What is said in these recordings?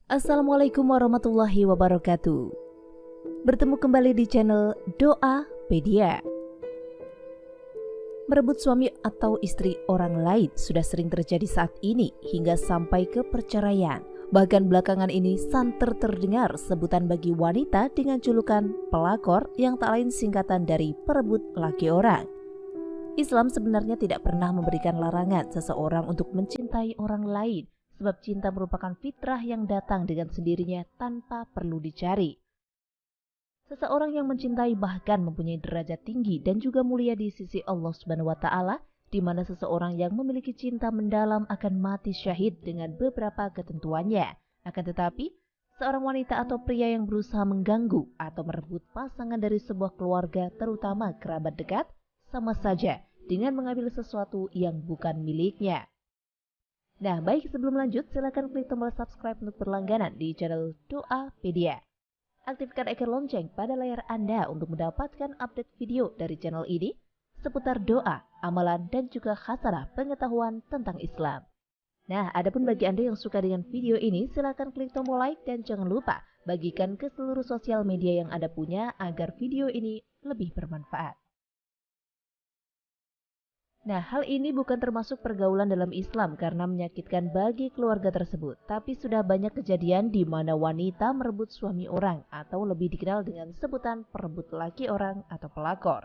Assalamualaikum warahmatullahi wabarakatuh. Bertemu kembali di channel Doapedia. Merebut suami atau istri orang lain sudah sering terjadi saat ini hingga sampai ke perceraian. Bahkan belakangan ini santer terdengar sebutan bagi wanita dengan julukan pelakor yang tak lain singkatan dari perebut laki orang. Islam sebenarnya tidak pernah memberikan larangan seseorang untuk mencintai orang lain, sebab cinta merupakan fitrah yang datang dengan sendirinya tanpa perlu dicari. Seseorang yang mencintai bahkan mempunyai derajat tinggi dan juga mulia di sisi Allah Subhanahu wa taala, di mana seseorang yang memiliki cinta mendalam akan mati syahid dengan beberapa ketentuannya. Akan tetapi, seorang wanita atau pria yang berusaha mengganggu atau merebut pasangan dari sebuah keluarga, terutama kerabat dekat, sama saja dengan mengambil sesuatu yang bukan miliknya. Nah, baik, sebelum lanjut, silakan klik tombol subscribe untuk berlangganan di channel Doapedia. Aktifkan ikon lonceng pada layar Anda untuk mendapatkan update video dari channel ini seputar doa, amalan, dan juga khasanah pengetahuan tentang Islam. Nah, adapun bagi Anda yang suka dengan video ini, silakan klik tombol like dan jangan lupa bagikan ke seluruh sosial media yang Anda punya agar video ini lebih bermanfaat. Nah, hal ini bukan termasuk pergaulan dalam Islam karena menyakitkan bagi keluarga tersebut. Tapi sudah banyak kejadian di mana wanita merebut suami orang atau lebih dikenal dengan sebutan perebut laki orang atau pelakor.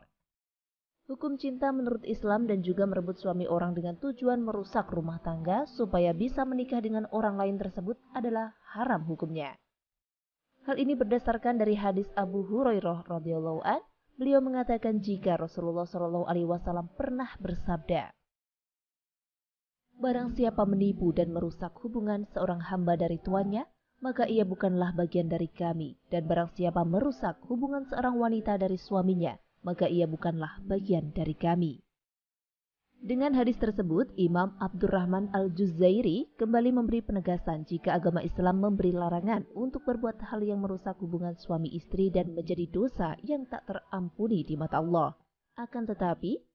Hukum cinta menurut Islam dan juga merebut suami orang dengan tujuan merusak rumah tangga supaya bisa menikah dengan orang lain tersebut adalah haram hukumnya. Hal ini berdasarkan dari hadis Abu Hurairah radhiyallahu an. Beliau mengatakan jika Rasulullah Shallallahu Alaihi Wasallam pernah bersabda, "Barang siapa menipu dan merusak hubungan seorang hamba dari tuannya, maka ia bukanlah bagian dari kami. Dan barang siapa merusak hubungan seorang wanita dari suaminya, maka ia bukanlah bagian dari kami." Dengan hadis tersebut, Imam Abdurrahman Al-Juzairi kembali memberi penegasan jika agama Islam memberi larangan untuk berbuat hal yang merusak hubungan suami istri dan menjadi dosa yang tak terampuni di mata Allah. Akan tetapi,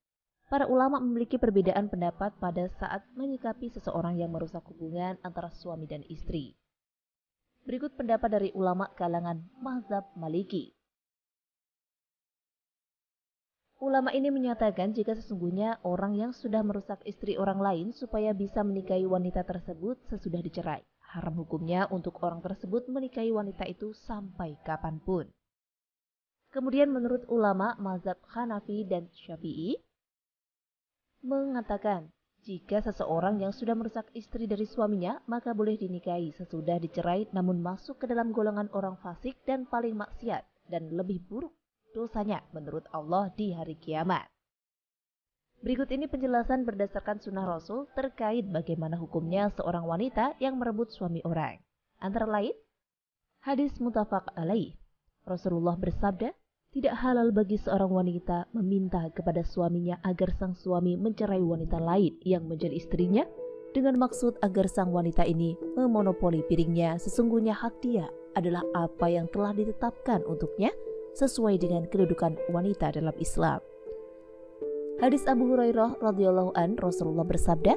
para ulama memiliki perbedaan pendapat pada saat menyikapi seseorang yang merusak hubungan antara suami dan istri. Berikut pendapat dari ulama kalangan mazhab Maliki. Ulama ini menyatakan jika sesungguhnya orang yang sudah merusak istri orang lain supaya bisa menikahi wanita tersebut sesudah dicerai. Haram hukumnya untuk orang tersebut menikahi wanita itu sampai kapanpun. Kemudian menurut ulama mazhab Hanafi dan Syafi'i mengatakan jika seseorang yang sudah merusak istri dari suaminya maka boleh dinikahi sesudah dicerai namun masuk ke dalam golongan orang fasik dan paling maksiat dan lebih buruk dosanya menurut Allah di hari kiamat. Berikut ini penjelasan berdasarkan sunnah Rasul terkait bagaimana hukumnya seorang wanita yang merebut suami orang. Antara lain, hadis muttafaq alaih. Rasulullah bersabda, tidak halal bagi seorang wanita meminta kepada suaminya agar sang suami mencerai wanita lain yang menjadi istrinya dengan maksud agar sang wanita ini memonopoli piringnya. Sesungguhnya hak dia adalah apa yang telah ditetapkan untuknya sesuai dengan kedudukan wanita dalam Islam. Hadis Abu Hurairah radhiyallahu an, Rasulullah bersabda,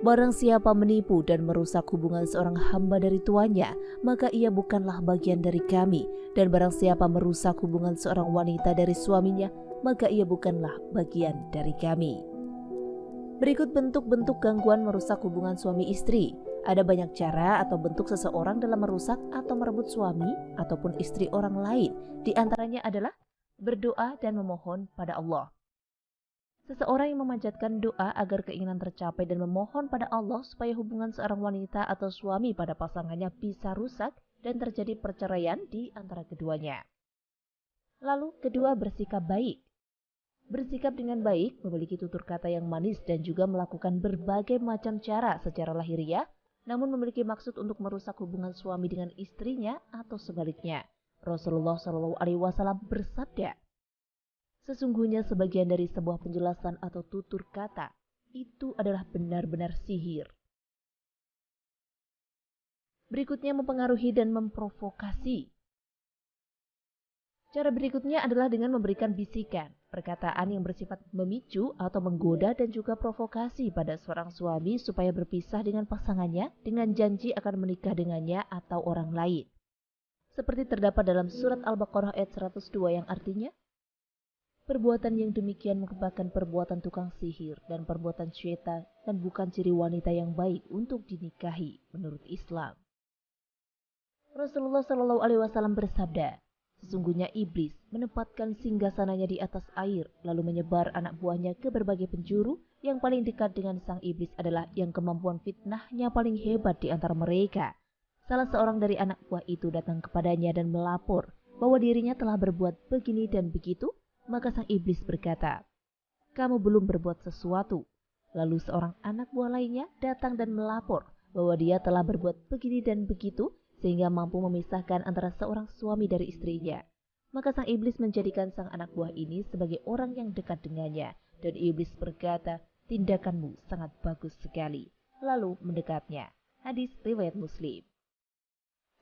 "Barang siapa menipu dan merusak hubungan seorang hamba dari tuannya, maka ia bukanlah bagian dari kami, dan barang siapa merusak hubungan seorang wanita dari suaminya, maka ia bukanlah bagian dari kami." Berikut bentuk-bentuk gangguan merusak hubungan suami istri. Ada banyak cara atau bentuk seseorang dalam merusak atau merebut suami ataupun istri orang lain. Di antaranya adalah berdoa dan memohon pada Allah. Seseorang yang memanjatkan doa agar keinginan tercapai dan memohon pada Allah supaya hubungan seorang wanita atau suami pada pasangannya bisa rusak dan terjadi perceraian di antara keduanya. Lalu kedua, bersikap baik. Bersikap dengan baik memiliki tutur kata yang manis dan juga melakukan berbagai macam cara secara lahiriah, namun memiliki maksud untuk merusak hubungan suami dengan istrinya atau sebaliknya. Rasulullah Shallallahu Alaihi Wasallam bersabda, sesungguhnya sebagian dari sebuah penjelasan atau tutur kata itu adalah benar-benar sihir. Berikutnya mempengaruhi dan memprovokasi. Cara berikutnya adalah dengan memberikan bisikan, perkataan yang bersifat memicu atau menggoda dan juga provokasi pada seorang suami supaya berpisah dengan pasangannya dengan janji akan menikah dengannya atau orang lain. Seperti terdapat dalam surat Al-Baqarah ayat 102 yang artinya, perbuatan yang demikian merupakan perbuatan tukang sihir dan perbuatan syaitan dan bukan ciri wanita yang baik untuk dinikahi menurut Islam. Rasulullah Shallallahu Alaihi Wasallam bersabda, sesungguhnya iblis menempatkan singgasananya di atas air lalu menyebar anak buahnya ke berbagai penjuru. Yang paling dekat dengan sang iblis adalah yang kemampuan fitnahnya paling hebat di antara mereka. Salah seorang dari anak buah itu datang kepadanya dan melapor bahwa dirinya telah berbuat begini dan begitu. Maka sang iblis berkata, kamu belum berbuat sesuatu. Lalu seorang anak buah lainnya datang dan melapor bahwa dia telah berbuat begini dan begitu, sehingga mampu memisahkan antara seorang suami dari istrinya. Maka sang iblis menjadikan sang anak buah ini sebagai orang yang dekat dengannya, dan iblis berkata, tindakanmu sangat bagus sekali. Lalu mendekatnya. Hadis riwayat Muslim.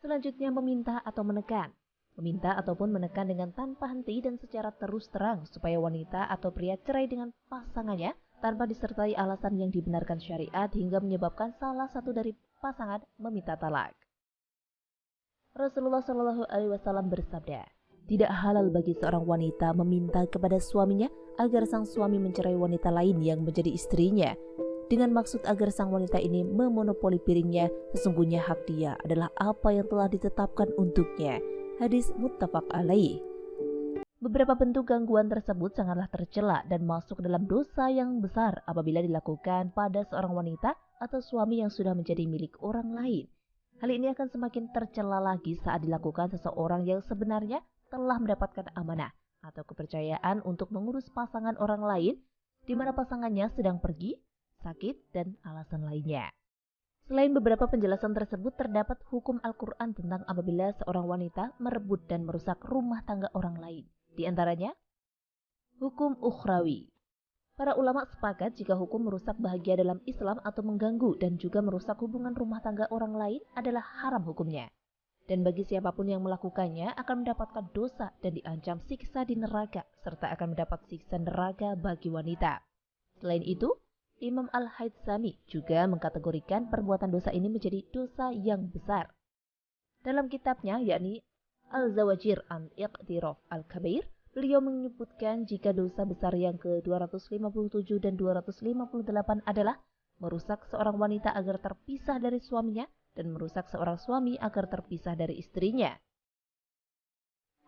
Selanjutnya meminta atau menekan. Meminta ataupun menekan dengan tanpa henti dan secara terus terang supaya wanita atau pria cerai dengan pasangannya tanpa disertai alasan yang dibenarkan syariat hingga menyebabkan salah satu dari pasangan meminta talak. Rasulullah Shallallahu Alaihi Wasallam bersabda, tidak halal bagi seorang wanita meminta kepada suaminya agar sang suami mencerai wanita lain yang menjadi istrinya, dengan maksud agar sang wanita ini memonopoli piringnya. Sesungguhnya hak dia adalah apa yang telah ditetapkan untuknya. Hadis muttafaq alaih. Beberapa bentuk gangguan tersebut sangatlah tercela dan masuk dalam dosa yang besar apabila dilakukan pada seorang wanita atau suami yang sudah menjadi milik orang lain. Hal ini akan semakin tercela lagi saat dilakukan seseorang yang sebenarnya telah mendapatkan amanah atau kepercayaan untuk mengurus pasangan orang lain, di mana pasangannya sedang pergi, sakit, dan alasan lainnya. Selain beberapa penjelasan tersebut, terdapat hukum Al-Quran tentang apabila seorang wanita merebut dan merusak rumah tangga orang lain. Di antaranya, hukum ukhrawi. Para ulama sepakat jika hukum merusak bahagia dalam Islam atau mengganggu dan juga merusak hubungan rumah tangga orang lain adalah haram hukumnya. Dan bagi siapapun yang melakukannya akan mendapatkan dosa dan diancam siksa di neraka, serta akan mendapat siksa neraka bagi wanita. Selain itu, Imam Al-Haythami juga mengkategorikan perbuatan dosa ini menjadi dosa yang besar. Dalam kitabnya, yakni Al-Zawajir an Iqtiraf Al-Kabir, beliau menyebutkan jika dosa besar yang ke-257 dan 258 adalah merusak seorang wanita agar terpisah dari suaminya dan merusak seorang suami agar terpisah dari istrinya.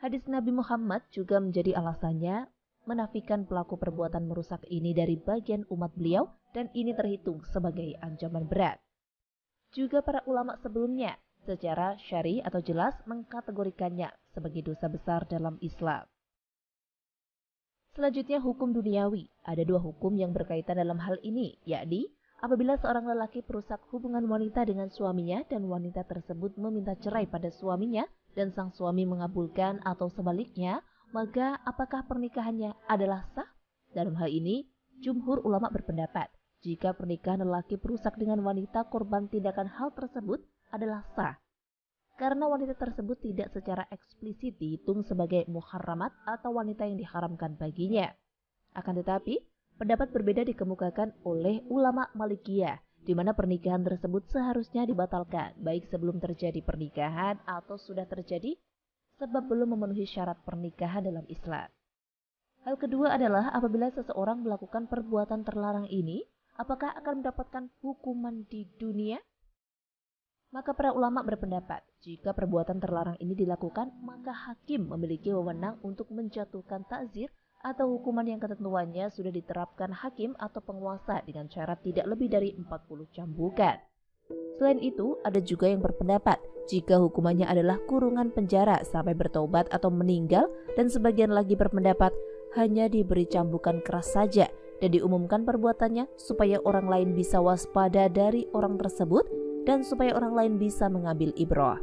Hadis Nabi Muhammad juga menjadi alasannya menafikan pelaku perbuatan merusak ini dari bagian umat beliau, dan ini terhitung sebagai ancaman berat. Juga para ulama sebelumnya secara syar'i atau jelas mengkategorikannya sebagai dosa besar dalam Islam. Selanjutnya hukum duniawi. Ada dua hukum yang berkaitan dalam hal ini, yakni apabila seorang lelaki perusak hubungan wanita dengan suaminya dan wanita tersebut meminta cerai pada suaminya dan sang suami mengabulkan atau sebaliknya, maka apakah pernikahannya adalah sah? Dalam hal ini, jumhur ulama berpendapat jika pernikahan lelaki perusak dengan wanita korban tindakan hal tersebut adalah sah, karena wanita tersebut tidak secara eksplisit dihitung sebagai muharramat atau wanita yang diharamkan baginya. Akan tetapi, pendapat berbeda dikemukakan oleh ulama Malikiyah, di mana pernikahan tersebut seharusnya dibatalkan, baik sebelum terjadi pernikahan atau sudah terjadi, sebab belum memenuhi syarat pernikahan dalam Islam. Hal kedua adalah apabila seseorang melakukan perbuatan terlarang ini, apakah akan mendapatkan hukuman di dunia? Maka para ulama berpendapat, jika perbuatan terlarang ini dilakukan, maka hakim memiliki wewenang untuk menjatuhkan ta'zir atau hukuman yang ketentuannya sudah diterapkan hakim atau penguasa dengan syarat tidak lebih dari 40 cambukan. Selain itu, ada juga yang berpendapat jika hukumannya adalah kurungan penjara sampai bertobat atau meninggal, dan sebagian lagi berpendapat hanya diberi cambukan keras saja dan diumumkan perbuatannya supaya orang lain bisa waspada dari orang tersebut dan supaya orang lain bisa mengambil ibrah.